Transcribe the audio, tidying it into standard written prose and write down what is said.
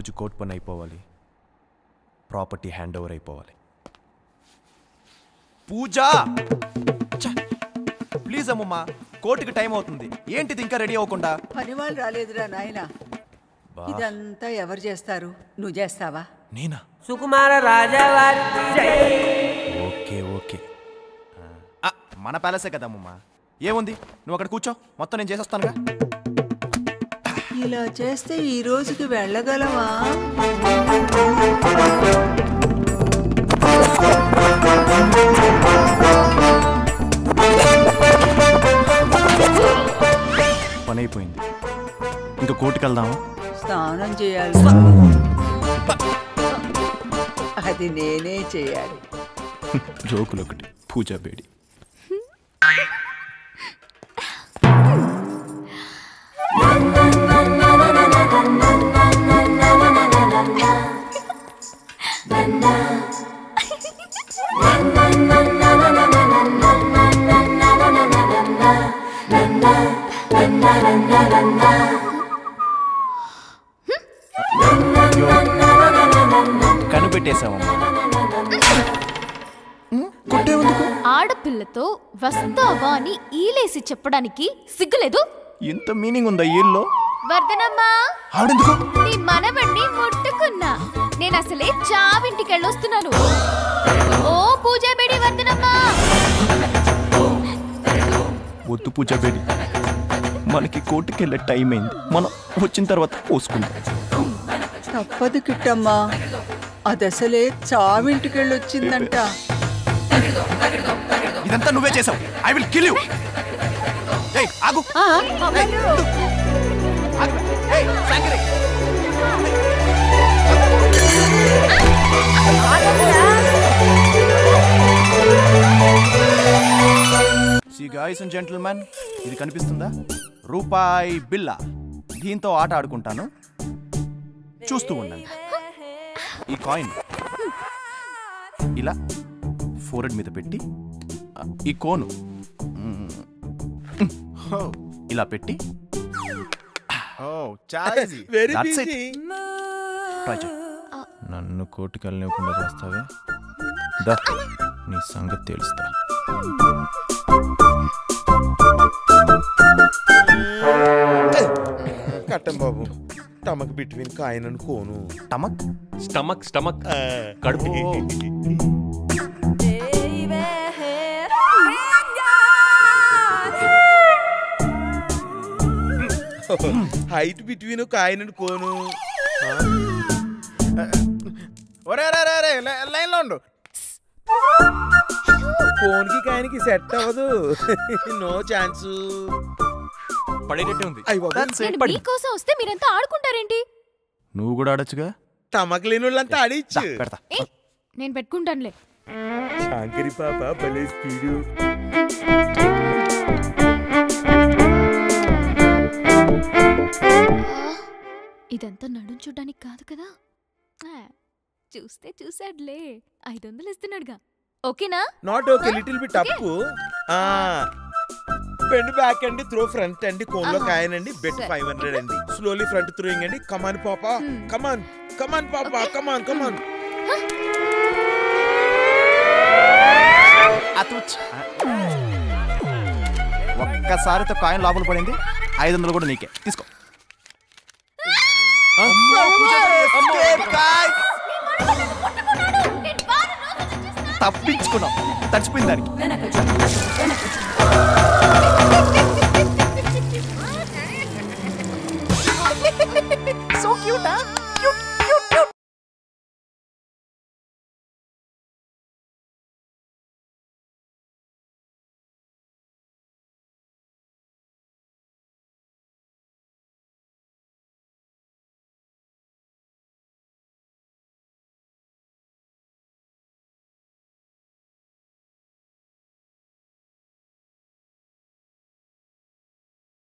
ఈరోజు కోర్టు పని అయిపోవాలి, ప్రాపర్టీ హ్యాండ్ ఓవర్ అయిపోవాలి. పూజ ప్లీజ్ అమ్మమ్మ, కోర్టుకి టైం అవుతుంది. ఏంటిది ఇంకా రెడీ అవ్వకుండా? పని వాళ్ళు రాలేదురా నాయనా. ఇదంతా ఎవరు చేస్తారు? నువ్వు చేస్తావా? నేనా? సుకుమార రాజావారి. ఓకే ఓకే, మన ప్యాలెసే కదా అమ్మమ్మ. ఏముంది, నువ్వు అక్కడ కూర్చో, మొత్తం నేను చేసేస్తానుగా. ఇలా చేస్తే ఈ రోజుకి వెళ్ళగలవా? పని అయిపోయింది, ఇంకా కోర్టుకి వెళ్దామా? స్నానం చేయాలి. అది నేనే చేయాలి. జోకులు ఒకటి, పూజా బేడి. కనిపెట్టేశావమ్మా. ఆడపిల్లతో వస్తావా అని ఈలేసి చెప్పడానికి సిగ్గులేదు? ఎంత మీనింగ్ ఉందా ఈల్లో? వర్ధనమ్మా, ఆవిడెందుకు? నీ మనవణ్ణి ముట్టుకున్నా. నేను అసలే చావింటికి వెళ్ళొస్తున్నాను. ఓ పూజా బేడి వర్ధనమ్మా. వద్దు పూజా బేడి, మనకి కోర్టుకి వెళ్ళే టైం అయింది. మనం వచ్చిన తర్వాత పోసుకుందాం. తప్పదు కిట్టమ్మా, అదసలే చావింటికెళ్ళొచ్చిందంట. ఇదంతా నువ్వే చేసావు. I will kill you. ఏయ్ ఆగు. ఏయ్ Shankari. See guys and gentlemen, ఇది కనిపిస్తుందా? రూపాయి బిల్ల. దీంతో ఆట ఆడుకుంటాను, చూస్తూ ఉండండి. ఈ కాయిన్ ఇలా ఫోరెడ్ మీద పెట్టి, ఈ కోను ఇలా పెట్టి, నన్ను కోర్టుకి వెళ్ళనివ్వకుండా చేస్తావే, దా నీ సంగతి తెలుస్తా. కట్టం బాబు, stomach between coin and cone. Stomach stomach stomach కడుపు. Height between coin and cone. Line లో ఉండు. కోన్కి కాయిన్కి సెట్ అవ్వదు. No chance. పడేటట్టే ఉంది. మీకోసం వస్తే మీరంతా ఆడుకుంటారేంటి? నువ్వు కూడా ఆడొచ్చుగా. స్టమక్ లేని వాళ్ళంతా ఆడిచ్చు. నేను పెట్టుకుంటానులే. శాంకరి పాప భలే స్పీడు. ఇదంతా నడుం చూడ్డానికి కాదు కదా. చూస్తే చూసాడులే. 500 ఇస్తున్నాడుగా. ఓకేనా? Not okay, little bit up. Bend back అండి, త్రో ఫ్రంట్ అండి, కోన్ లో కాయన్ అండి, బెట్ 500 అండి. స్లోలీ ఫ్రంట్ త్రోయింగ్ అండి. కమాన్ పాప, కమాన్ కమాన్ పాప, కమాన్ కమాన్. ఒక్కసారితో కాయిన్ లోపల పడింది. 500 కూడా నీకే, తీసుకో. తప్పించుకున్నాం, తడిచిపోయింది దానికి. So cute.